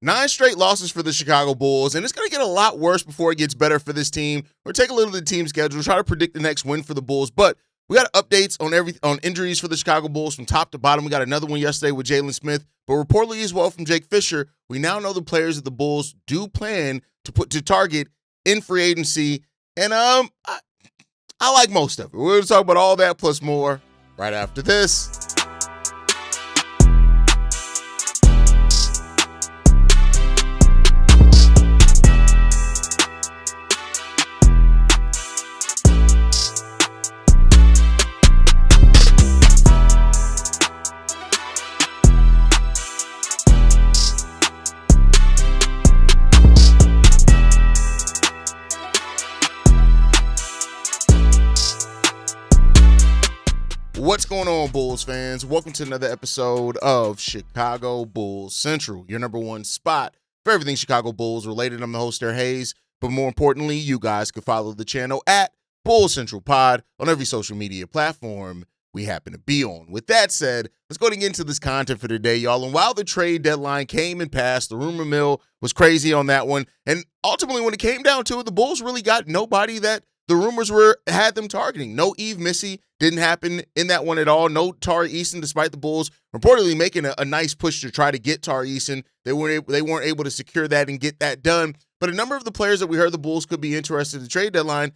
9 straight losses for the Chicago Bulls, and it's going to get a lot worse before it gets better for this team. We'll take a look at the team schedule, try to predict the next win for the Bulls, but we got updates on injuries for the Chicago Bulls from top to bottom. We got another one yesterday with Jalen Smith, but reportedly as well from Jake Fisher. We now know the players that the Bulls do plan to target in free agency, and I like most of it. We're going to talk about all that plus more right after this. What's going on, Bulls fans? Welcome to another episode of Chicago Bulls Central, your number one spot for everything Chicago Bulls related. I'm the host, Darren Hayes, but more importantly, you guys can follow the channel at Bulls Central Pod on every social media platform we happen to be on. With that said, let's go and get into this content for today, y'all. And while the trade deadline came and passed, the rumor mill was crazy on that one. And ultimately, when it came down to it, the Bulls really got nobody that the rumors had them targeting. No Yves Missi, didn't happen in that one at all. No Tari Eason, despite the Bulls reportedly making a nice push to try to get Tari Eason. They weren't able to secure that and get that done. But a number of the players that we heard the Bulls could be interested in the trade deadline,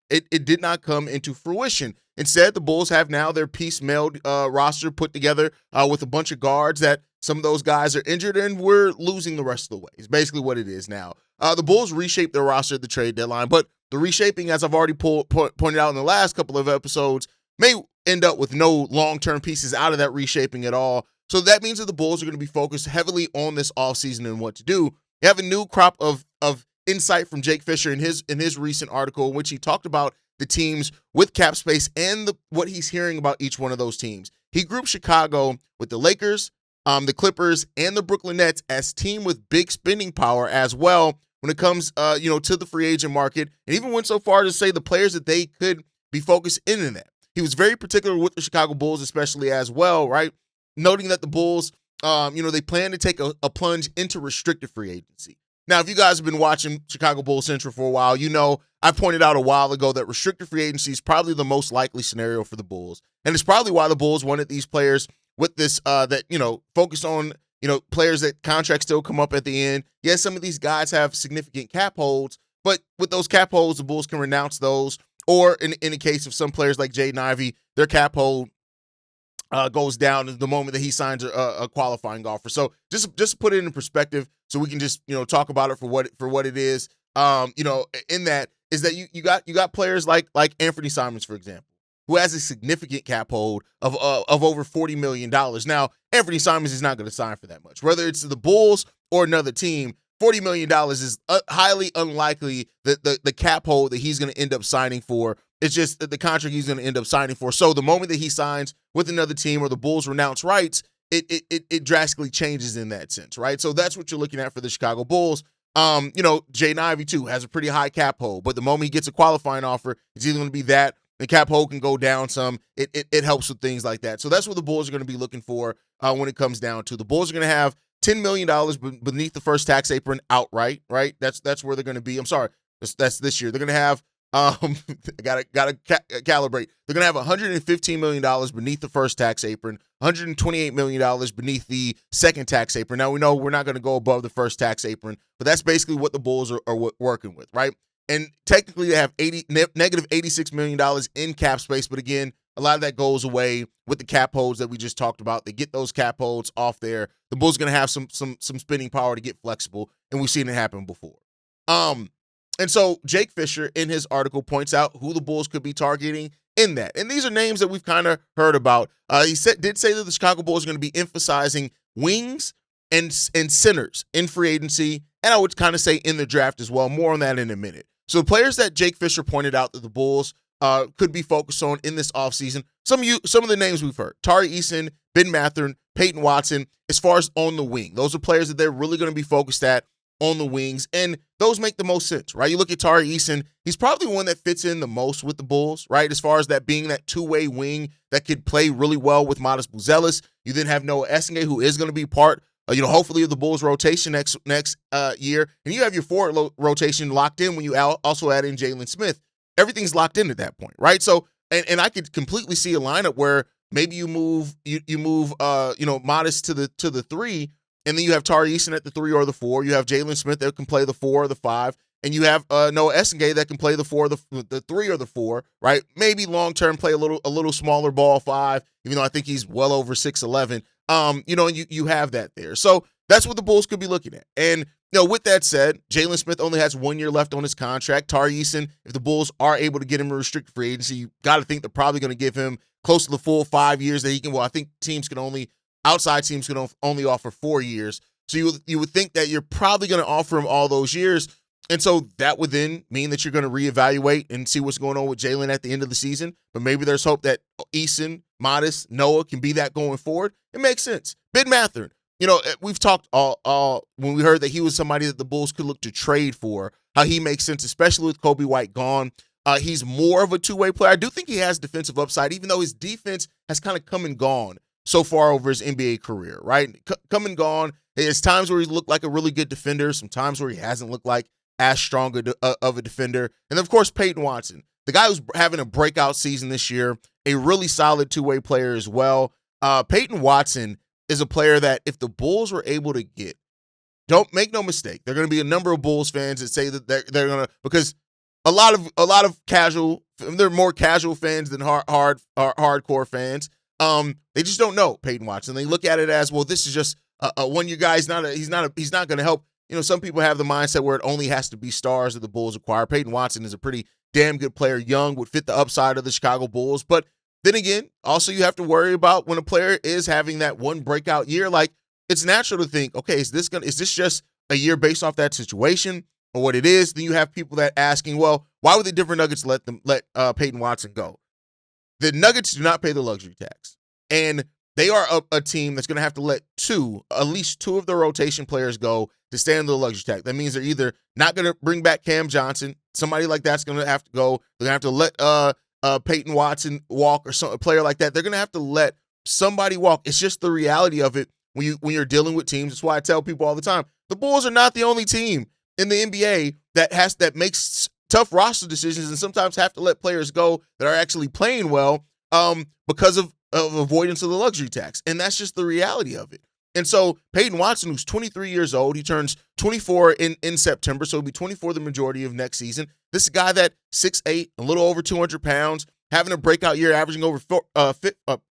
it did not come into fruition. Instead, the Bulls have now their piecemeal roster put together with a bunch of guards that some of those guys are injured, and we're losing the rest of the way. It's basically what it is now. The Bulls reshaped their roster at the trade deadline, but the reshaping, as I've already pointed out in the last couple of episodes, may end up with no long-term pieces out of that reshaping at all. So that means that the Bulls are going to be focused heavily on this offseason and what to do. You have a new crop of insight from Jake Fisher in his recent article, in which he talked about the teams with cap space and what he's hearing about each one of those teams. He grouped Chicago with the Lakers, the Clippers, and the Brooklyn Nets as team with big spending power as well when it comes to the free agent market, and even went so far to say the players that they could be focused in that. He was very particular with the Chicago Bulls, especially as well, right? Noting that the Bulls, they plan to take a plunge into restricted free agency. Now, if you guys have been watching Chicago Bulls Central for a while, you know I pointed out a while ago that restricted free agency is probably the most likely scenario for the Bulls. And it's probably why the Bulls wanted these players with this, focused on, players that contracts still come up at the end. Yes, some of these guys have significant cap holds, but with those cap holds, the Bulls can renounce those. Or in the case of some players like Jaden Ivey, their cap hold goes down the moment that he signs a qualifying offer. So just put it in perspective, so we can just talk about it for what it is. In that is that you got players like Anfernee Simons, for example, who has a significant cap hold of over $40 million. Now, Anfernee Simons is not going to sign for that much, whether it's the Bulls or another team. $40 million is highly unlikely that the cap hold that he's going to end up signing for. It's just the contract he's going to end up signing for. So the moment that he signs with another team or the Bulls renounce rights, it drastically changes in that sense, right? So that's what you're looking at for the Chicago Bulls. Jaden Ivey too has a pretty high cap hold, but the moment he gets a qualifying offer, it's either going to be that the cap hold can go down some. It helps with things like that. So that's what the Bulls are going to be looking for when it comes down to. The Bulls are going to have $10 million beneath the first tax apron outright, right? That's where they're going to be. I'm sorry, that's this year. They're going to have gotta calibrate. They're going to have $115 million beneath the first tax apron, $128 million beneath the second tax apron. Now, we know we're not going to go above the first tax apron, but that's basically what the Bulls are working with, right? And technically, they have negative $86 million in cap space, but again, a lot of that goes away with the cap holds that we just talked about. They get those cap holds off there. The Bulls are going to have some spending power to get flexible, and we've seen it happen before. And so Jake Fisher in his article points out who the Bulls could be targeting in that. And these are names that we've kind of heard about. He did say that the Chicago Bulls are going to be emphasizing wings and centers in free agency, and I would kind of say in the draft as well. More on that in a minute. So the players that Jake Fisher pointed out that the Bulls could be focused on in this offseason, some of the names we've heard: Tari Eason, Bennedict Mathurin, Peyton Watson, as far as on the wing. Those are players that they're really going to be focused at on the wings, and those make the most sense, right? You look at Tari Eason, he's probably the one that fits in the most with the Bulls, right? As far as that being that two-way wing that could play really well with Matas Buzelis. You then have Noah Essingay, who is going to be part hopefully the Bulls rotation next year, and you have your forward rotation locked in when you also add in Jalen Smith. Everything's locked in at that point, right? So, and I could completely see a lineup where maybe you move Matas to the 3, and then you have Tari Eason at the 3 or the 4. You have Jalen Smith that can play the 4 or the 5, and you have Noah Essengay that can play the 4, the 3 or the 4, right? Maybe long term play a little smaller ball 5, even though I think he's well over 6'11". And you have that there. So that's what the Bulls could be looking at. And with that said, Jalen Smith only has 1 year left on his contract. Tari Eason, if the Bulls are able to get him a restricted free agency, you got to think they're probably going to give him close to the full 5 years that he can. Well, I think outside teams can only offer 4 years. So you would think that you're probably going to offer him all those years. And so that would then mean that you're going to reevaluate and see what's going on with Jalen at the end of the season. But maybe there's hope that Eason, Matas, Noah can be that going forward. It makes sense. Bennedict Mathurin, we've talked all when we heard that he was somebody that the Bulls could look to trade for, how he makes sense, especially with Kobe White gone. He's more of a two-way player. I do think he has defensive upside, even though his defense has kind of come and gone so far over his NBA career, right? Come and gone. There's times where he's looked like a really good defender, some times where he hasn't looked like as strong of a defender. And then, of course, Peyton Watson, the guy who's having a breakout season this year, a really solid two-way player as well. Peyton Watson is a player that if the Bulls were able to get, don't make no mistake, there are going to be a number of Bulls fans that say that they're going to, because a lot of casual, they're more casual fans than hardcore fans. They just don't know Peyton Watson. They look at it as, well, this is just a one-year guy. He's not going to help. Some people have the mindset where it only has to be stars that the Bulls acquire. Peyton Watson is a pretty damn good player. Young, would fit the upside of the Chicago Bulls. But then again, also you have to worry about when a player is having that one breakout year. Like, it's natural to think, okay, is this just a year based off that situation or what it is? Then you have people that asking, well, why would the Denver Nuggets let Peyton Watson go? The Nuggets do not pay the luxury tax, and they are a team that's going to have to let at least two of their rotation players go to stay under the luxury tax. That means they're either not going to bring back Cam Johnson, somebody like that's going to have to go. They're going to have to let Peyton Watson walk, or a player like that. They're going to have to let somebody walk. It's just the reality of it when you're dealing with teams. That's why I tell people all the time, the Bulls are not the only team in the NBA that makes tough roster decisions and sometimes have to let players go that are actually playing well because of avoidance of the luxury tax. And that's just the reality of it. And so Peyton Watson, who's 23 years old, he turns 24 in September, so he'll be 24 the majority of next season. This is a guy that 6'8", a little over 200 pounds, having a breakout year, averaging over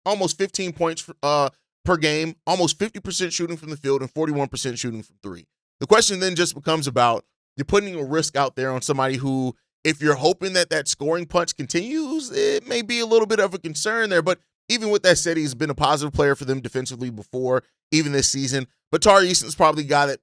almost 15 points per game, almost 50% shooting from the field and 41% shooting from three. The question then just becomes about, you're putting a risk out there on somebody who, if you're hoping that scoring punch continues, it may be a little bit of a concern there. But even with that said, he's been a positive player for them defensively before, even this season. But Tari Eason is probably the guy that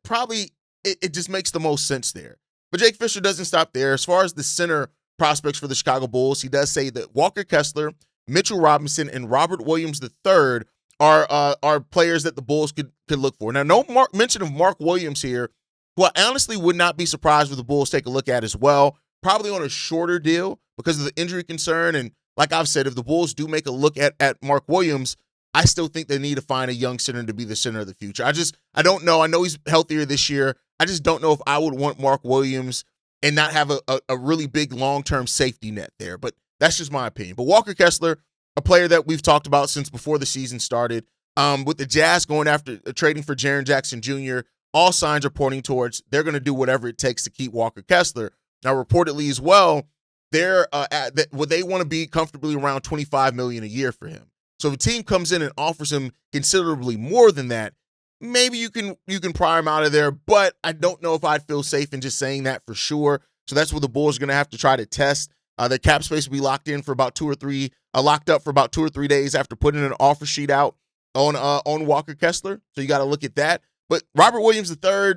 it just makes the most sense there. But Jake Fisher doesn't stop there. As far as the center prospects for the Chicago Bulls, he does say that Walker Kessler, Mitchell Robinson, and Robert Williams III are players that the Bulls could look for. Now, no mention of Mark Williams here, who I honestly would not be surprised if the Bulls take a look at as well, probably on a shorter deal because of the injury concern. And like I've said, if the Bulls do make a look at Mark Williams, I still think they need to find a young center to be the center of the future. I don't know. I know he's healthier this year. I just don't know if I would want Mark Williams and not have a really big long-term safety net there. But that's just my opinion. But Walker Kessler, a player that we've talked about since before the season started, with the Jazz going after trading for Jaren Jackson Jr., all signs are pointing towards they're going to do whatever it takes to keep Walker Kessler. Now, reportedly as well, they want to be comfortably around $25 million a year for him. So if a team comes in and offers him considerably more than that, maybe you can pry him out of there. But I don't know if I'd feel safe in just saying that for sure. So that's what the Bulls are going to have to try to test. Their cap space will be locked up for about 2 or 3 days after putting an offer sheet out on Walker Kessler. So you got to look at that. But Robert Williams III,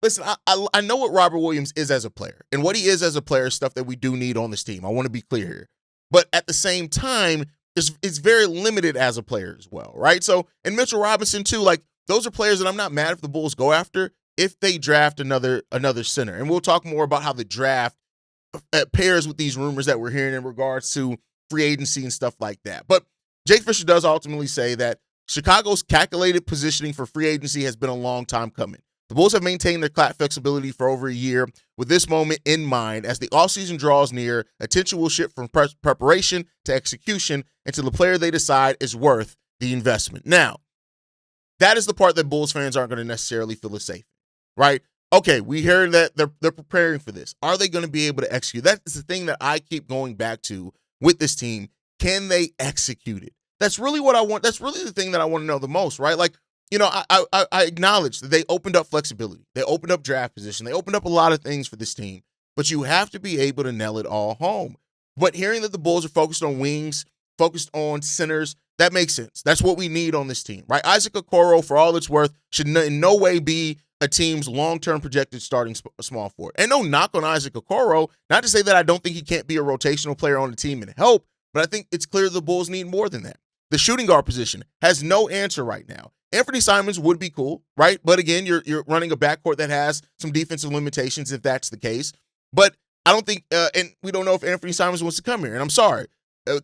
listen, I know what Robert Williams is as a player, and what he is as a player is stuff that we do need on this team. I want to be clear here. But at the same time, it's very limited as a player as well, right? So, and Mitchell Robinson too, like, those are players that I'm not mad if the Bulls go after if they draft another center. And we'll talk more about how the draft pairs with these rumors that we're hearing in regards to free agency and stuff like that. But Jake Fisher does ultimately say that Chicago's calculated positioning for free agency has been a long time coming. The Bulls have maintained their cap flexibility for over a year with this moment in mind. As the offseason draws near, attention will shift from preparation to execution until the player they decide is worth the investment. Now, that is the part that Bulls fans aren't going to necessarily feel is safe, right? Okay, we hear that they're preparing for this. Are they going to be able to execute? That's the thing that I keep going back to with this team. Can they execute it? That's really what I want. That's really the thing that I want to know the most, right? Like, I acknowledge that they opened up flexibility. They opened up draft position. They opened up a lot of things for this team, but you have to be able to nail it all home. But hearing that the Bulls are focused on wings, focused on centers, that makes sense. That's what we need on this team, right? Isaac Okoro, for all it's worth, should in no way be a team's long-term projected starting small forward. And no knock on Isaac Okoro, not to say that I don't think he can't be a rotational player on the team and help, but I think it's clear the Bulls need more than that. The shooting guard position has no answer right now. Anfernee Simons would be cool, right? But again, you're running a backcourt that has some defensive limitations if that's the case. But I don't think, and we don't know if Anfernee Simons wants to come here. And I'm sorry,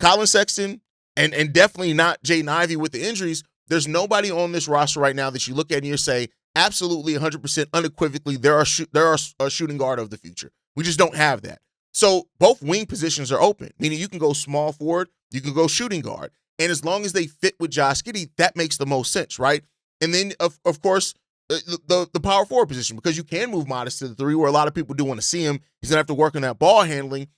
Colin Sexton and definitely not Jaden Ivey with the injuries. There's nobody on this roster right now that you look at and you say, absolutely 100% unequivocally, they're a shooting guard of the future. We just don't have that. So both wing positions are open, meaning you can go small forward, you can go shooting guard. And as long as they fit with Josh Giddey, that makes the most sense, right? And then, of course, the power forward position, because you can move Matas to the 3 where a lot of people do want to see him. He's going to have to work on that ball handling.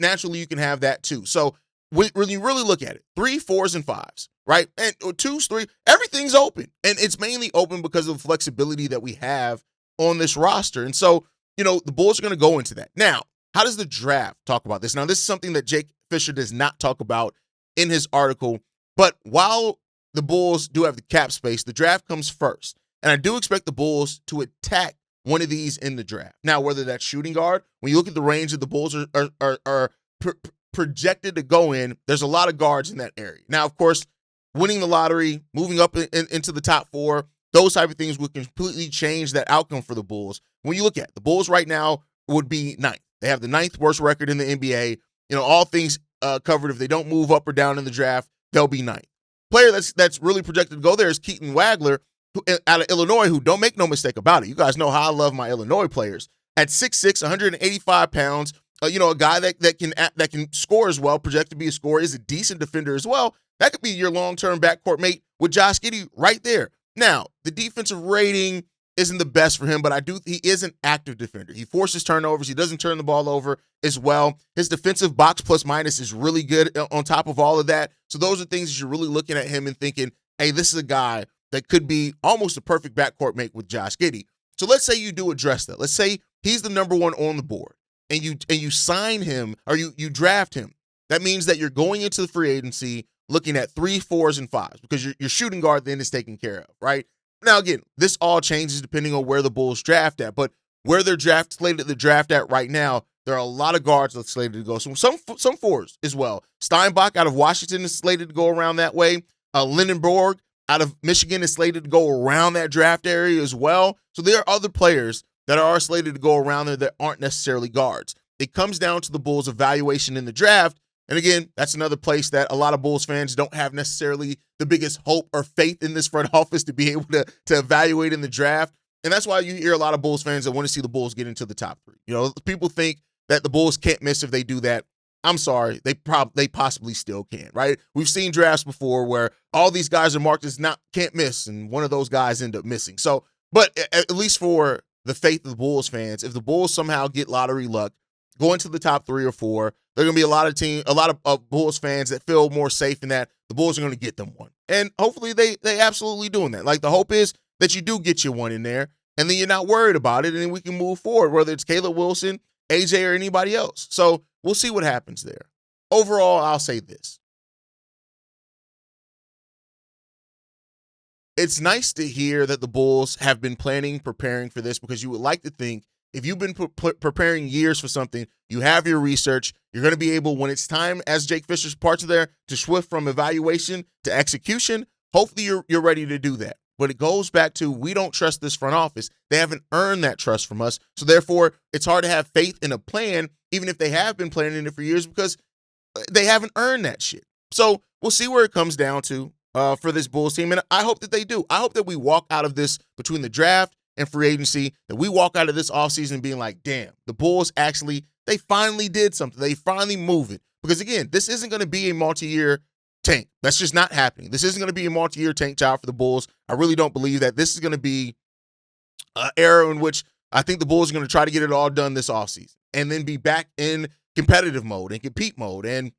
Naturally you can have that too. So when you really look at it, 3, 4s, and 5s, right? And 2s, 3, everything's open. And it's mainly open because of the flexibility that we have on this roster. And so, the Bulls are going to go into that. Now, how does the draft talk about this? Now, this is something that Jake Fisher does not talk about in his article, but while the Bulls do have the cap space, the draft comes first. And I do expect the Bulls to attack one of these in the draft. Now, whether that's shooting guard, when you look at the range that the Bulls are projected to go in, there's a lot of guards in that area. Now, of course, winning the lottery, moving up into the top 4, those type of things would completely change that outcome for the Bulls. When you look at the Bulls right now would be 9th. They have the 9th worst record in the NBA. All things covered. If they don't move up or down in the draft, they'll be 9th. Player that's really projected to go there is Keaton Wagler out of Illinois, who, don't make no mistake about it, you guys know how I love my Illinois players. At 6'6", 185 pounds, a guy that can score as well, projected to be a scorer, is a decent defender as well. That could be your long-term backcourt mate with Josh Giddey right there. Now, the defensive rating isn't the best for him, but he is an active defender. He forces turnovers. He doesn't turn the ball over as well. His defensive box plus minus is really good on top of all of that. So those are things that you're really looking at him and thinking, hey, this is a guy that could be almost a perfect backcourt mate with Josh Giddey. So let's say you do address that. Let's say he's the number 1 on the board and you sign him or you draft him. That means that you're going into the free agency looking at 3, 4s, and 5s because your shooting guard then is taken care of, right? Now, again, this all changes depending on where the Bulls draft at, but where they're slated to draft at right now, there are a lot of guards that's slated to go. So some 4s as well. Steinbach out of Washington is slated to go around that way. Lindenborg out of Michigan is slated to go around that draft area as well. So there are other players that are slated to go around there that aren't necessarily guards. It comes down to the Bulls' evaluation in the draft. And again, that's another place that a lot of Bulls fans don't have necessarily the biggest hope or faith in this front office to be able to evaluate in the draft. And that's why you hear a lot of Bulls fans that want to see the Bulls get into the top 3. People think that the Bulls can't miss if they do that. I'm sorry, they possibly still can, right? We've seen drafts before where all these guys are marked as can't miss, and one of those guys end up missing. So, but at least for the faith of the Bulls fans, if the Bulls somehow get lottery luck, go into the top 3 or 4, there are going to be a lot of Bulls fans that feel more safe in that the Bulls are going to get them one. And hopefully they absolutely doing that. Like, the hope is that you do get you one in there, and then you're not worried about it, and then we can move forward, whether it's Caleb Wilson, AJ, or anybody else. So we'll see what happens there. Overall, I'll say this. It's nice to hear that the Bulls have been preparing for this, because you would like to think if you've been preparing years for something, you have your research, you're going to be able, when it's time, as Jake Fisher's parts are there, to shift from evaluation to execution. Hopefully you're ready to do that. But it goes back to, we don't trust this front office. They haven't earned that trust from us. So therefore, it's hard to have faith in a plan, even if they have been planning it for years, because they haven't earned that shit. So we'll see where it comes down to. for this Bulls team, and I hope that they do. I hope that we walk out of this between the draft and free agency, that we walk out of this offseason being like, damn, the Bulls they finally did something. They finally move it. Because again, this isn't going to be a multi-year tank. That's just not happening. This isn't going to be a multi-year tank job for the Bulls. I really don't believe that. This is going to be an era in which I think the Bulls are going to try to get it all done this offseason and then be back in competitive mode and compete mode. And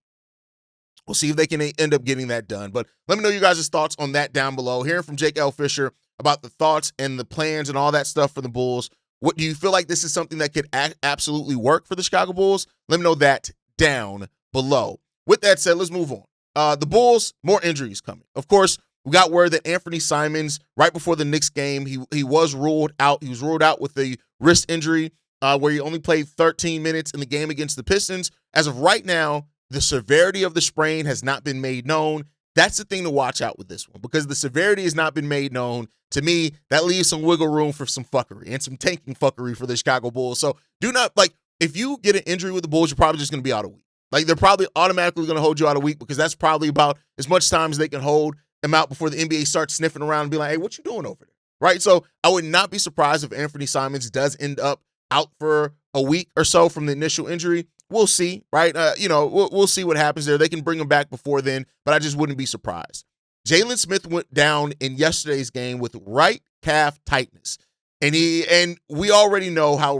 we'll see if they can end up getting that done. But let me know your guys' thoughts on that down below. Hearing from Jake L. Fisher about the thoughts and the plans and all that stuff for the Bulls. What do you feel like this is something that could absolutely work for the Chicago Bulls? Let me know that down below. With that said, let's move on. The Bulls, more injuries coming. Of course, we got word that Anfernee Simons, right before the Knicks game, he was ruled out. He was ruled out with a wrist injury where he only played 13 minutes in the game against the Pistons. As of right now, the severity of the sprain has not been made known. That's the thing to watch out with this one, because the severity has not been made known. To me, that leaves some wiggle room for some fuckery and some tanking fuckery for the Chicago Bulls. So do not, if you get an injury with the Bulls, you're probably just going to be out a week. They're probably automatically going to hold you out a week, because that's probably about as much time as they can hold them out before the NBA starts sniffing around and be like, hey, what you doing over there? Right? So I would not be surprised if Anfernee Simons does end up out for a week or so from the initial injury. We'll see, right? We'll see what happens there. They can bring him back before then, but I just wouldn't be surprised. Jalen Smith went down in yesterday's game with right calf tightness. And we already know how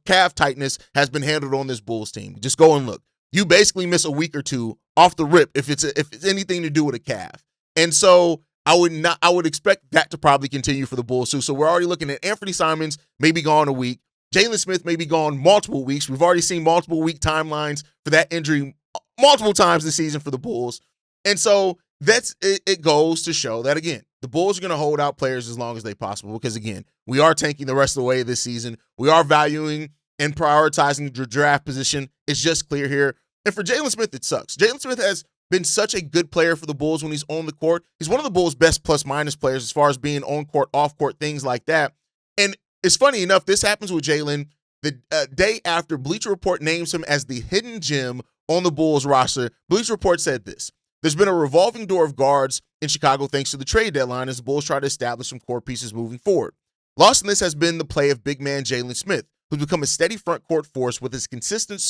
calf tightness has been handled on this Bulls team. Just go and look. You basically miss a week or two off the rip if it's anything to do with a calf. And so I would expect that to probably continue for the Bulls too. So we're already looking at Anfernee Simons maybe gone a week. Jalen Smith may be gone multiple weeks. We've already seen multiple week timelines for that injury multiple times this season for the Bulls. And so it goes to show that, again, the Bulls are going to hold out players as long as they possible, because, again, we are tanking the rest of the way this season. We are valuing and prioritizing the draft position. It's just clear here. And for Jalen Smith, it sucks. Jalen Smith has been such a good player for the Bulls when he's on the court. He's one of the Bulls' best plus-minus players as far as being on-court, off-court, things like that. And it's funny enough, this happens with Jalen the day after Bleacher Report names him as the hidden gem on the Bulls roster. Bleacher Report said this: there's been a revolving door of guards in Chicago thanks to the trade deadline as the Bulls try to establish some core pieces moving forward. Lost in this has been the play of big man Jalen Smith, who's become a steady front court force with his consistent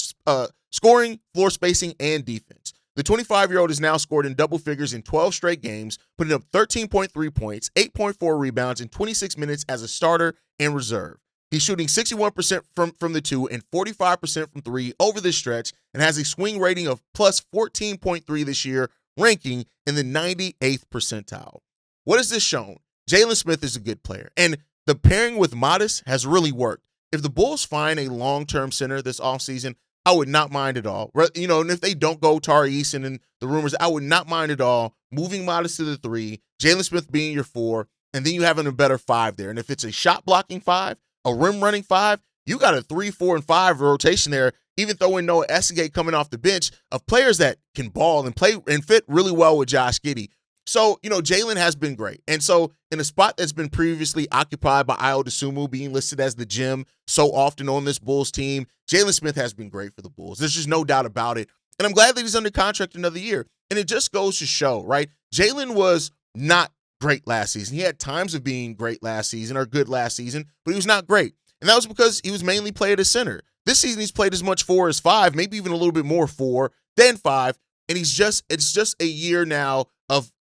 scoring, floor spacing, and defense. The 25-year-old has now scored in double figures in 12 straight games, putting up 13.3 points, 8.4 rebounds, in 26 minutes as a starter and reserve. He's shooting 61% from the two and 45% from three over this stretch, and has a swing rating of plus 14.3 this year, ranking in the 98th percentile. What has this shown? Jalen Smith is a good player, and the pairing with Matas has really worked. If the Bulls find a long-term center this offseason, I would not mind at all. And if they don't go Tari Eason and the rumors, I would not mind at all moving Matas to the 3, Jalen Smith being your 4, and then you having a better 5 there. And if it's a shot blocking 5, a rim running 5, you got a 3, 4, and 5 rotation there. Even throwing Noah Essegate coming off the bench of players that can ball and play and fit really well with Josh Giddey. So, Jalen has been great. And so in a spot that's been previously occupied by Ayo Dosunmu, being listed as the gem so often on this Bulls team, Jalen Smith has been great for the Bulls. There's just no doubt about it. And I'm glad that he's under contract another year. And it just goes to show, right? Jalen was not great last season. He had times of being great last season or good last season, but he was not great. And that was because he was mainly played as center. This season, he's played as much 4 as 5, maybe even a little bit more 4 than 5. And it's just a year now of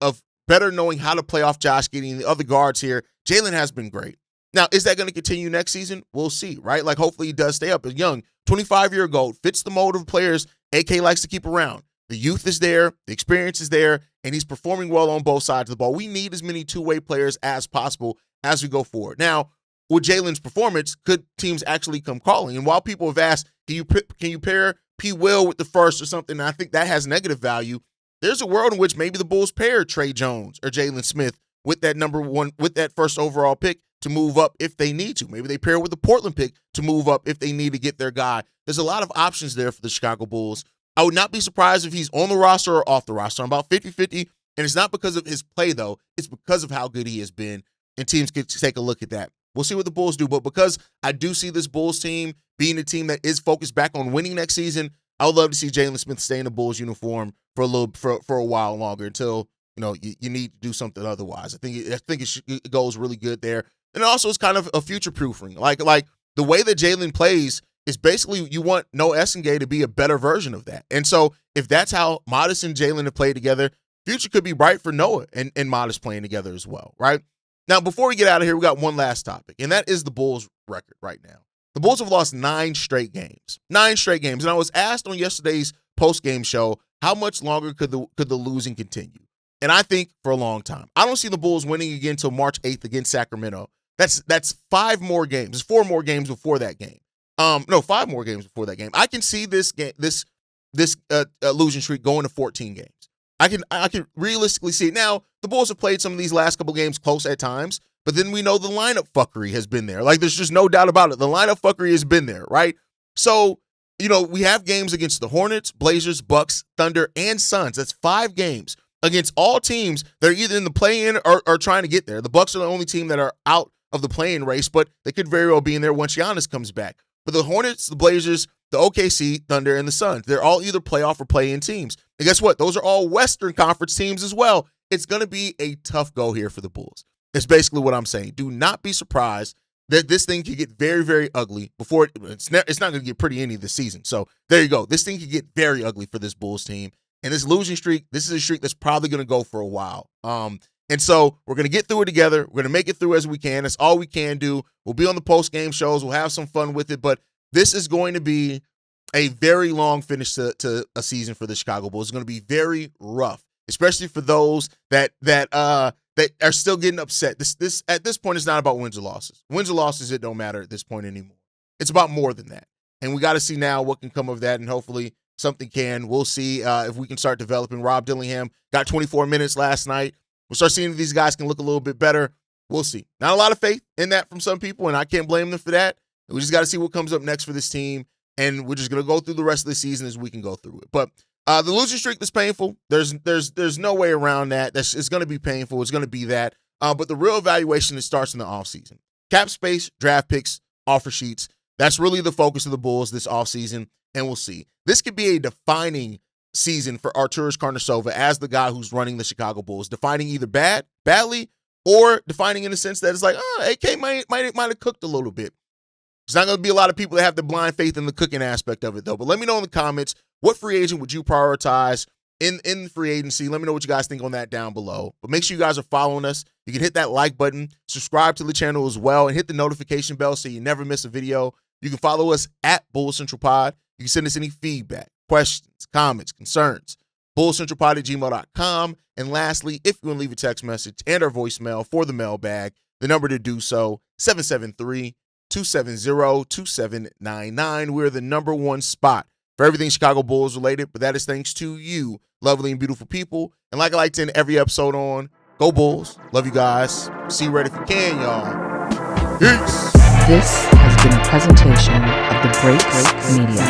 better knowing how to play off Josh Giddey and the other guards here. Jalen has been great. Now, is that going to continue next season? We'll see, right? Hopefully he does stay up. A young 25-year GOAT, fits the mold of players AK likes to keep around. The youth is there, the experience is there, and he's performing well on both sides of the ball. We need as many two-way players as possible as we go forward. Now, with Jalen's performance, could teams actually come calling? And while people have asked, can you pair P. Will with the first or something, and I think that has negative value, there's a world in which maybe the Bulls pair Trey Jones or Jalen Smith with that number 1, with that first overall pick to move up if they need to. Maybe they pair with the Portland pick to move up if they need to get their guy. There's a lot of options there for the Chicago Bulls. I would not be surprised if he's on the roster or off the roster. I'm about 50-50, and it's not because of his play, though. It's because of how good he has been, and teams get to take a look at that. We'll see what the Bulls do, but because I do see this Bulls team being a team that is focused back on winning next season, I would love to see Jalen Smith stay in the Bulls uniform for a while longer until you need to do something otherwise. I think it goes really good there. And also it's kind of a future-proofing. Like the way that Jalen plays is basically you want Noah Essengay to be a better version of that. And so if that's how Matas and Jalen have played together, future could be bright for Noah and Matas playing together as well, right? Now, before we get out of here, we got one last topic, and that is the Bulls' record right now. The Bulls have lost 9 straight games. 9 straight games. And I was asked on yesterday's post-game show, how much longer could the losing continue? And I think for a long time. I don't see the Bulls winning again until March 8th against Sacramento. That's 5 more games. There's 4 more games before that game. 5 more games before that game. I can see this losing streak going to 14 games. I can realistically see it. Now, the Bulls have played some of these last couple games close at times, but then we know the lineup fuckery has been there. Like, there's just no doubt about it. The lineup fuckery has been there, right? So, we have games against the Hornets, Blazers, Bucks, Thunder, and Suns. That's 5 games against all teams that are either in the play-in or trying to get there. The Bucks are the only team that are out of the play-in race, but they could very well be in there once Giannis comes back. But the Hornets, the Blazers, the OKC, Thunder, and the Suns, they're all either playoff or play-in teams. And guess what? Those are all Western Conference teams as well. It's going to be a tough go here for the Bulls. It's basically what I'm saying. Do not be surprised that this thing could get very, very ugly before it's not going to get pretty any of the season. So there you go. This thing could get very ugly for this Bulls team. And this losing streak, this is a streak that's probably going to go for a while. And so we're going to get through it together. We're going to make it through as we can. That's all we can do. We'll be on the post-game shows. We'll have some fun with it. But this is going to be a very long finish to a season for the Chicago Bulls. It's going to be very rough, especially for those that are still getting upset. This at this point, it's not about wins or losses. Wins or losses, it don't matter at this point anymore. It's about more than that. And we got to see now what can come of that, and hopefully something can. We'll see if we can start developing. Rob Dillingham got 24 minutes last night. We'll start seeing if these guys can look a little bit better. We'll see. Not a lot of faith in that from some people, and I can't blame them for that. We just got to see what comes up next for this team, and we're just going to go through the rest of the season as we can go through it. But the losing streak is painful. There's no way around that. It's going to be painful. It's going to be that. But the real evaluation, it starts in the offseason. Cap space, draft picks, offer sheets. That's really the focus of the Bulls this offseason, and we'll see. This could be a defining season for Artūras Karnišovas as the guy who's running the Chicago Bulls, defining either badly, or defining in the sense that it's like, AK might have cooked a little bit. There's not going to be a lot of people that have the blind faith in the cooking aspect of it, though. But let me know in the comments, what free agent would you prioritize in free agency? Let me know what you guys think on that down below. But make sure you guys are following us. You can hit that like button, subscribe to the channel as well, and hit the notification bell so you never miss a video. You can follow us at Bulls Central Pod. You can send us any feedback, questions, comments, concerns, bullscentralpod@gmail.com. And lastly, if you want to leave a text message and our voicemail for the mailbag, the number to do so, 773-270-2799. We're the #1 spot for everything Chicago Bulls related, but that is thanks to you, lovely and beautiful people. And like I like to end every episode on, go Bulls. Love you guys. See you right if you can, y'all. Peace. This has been a presentation of the Break Media.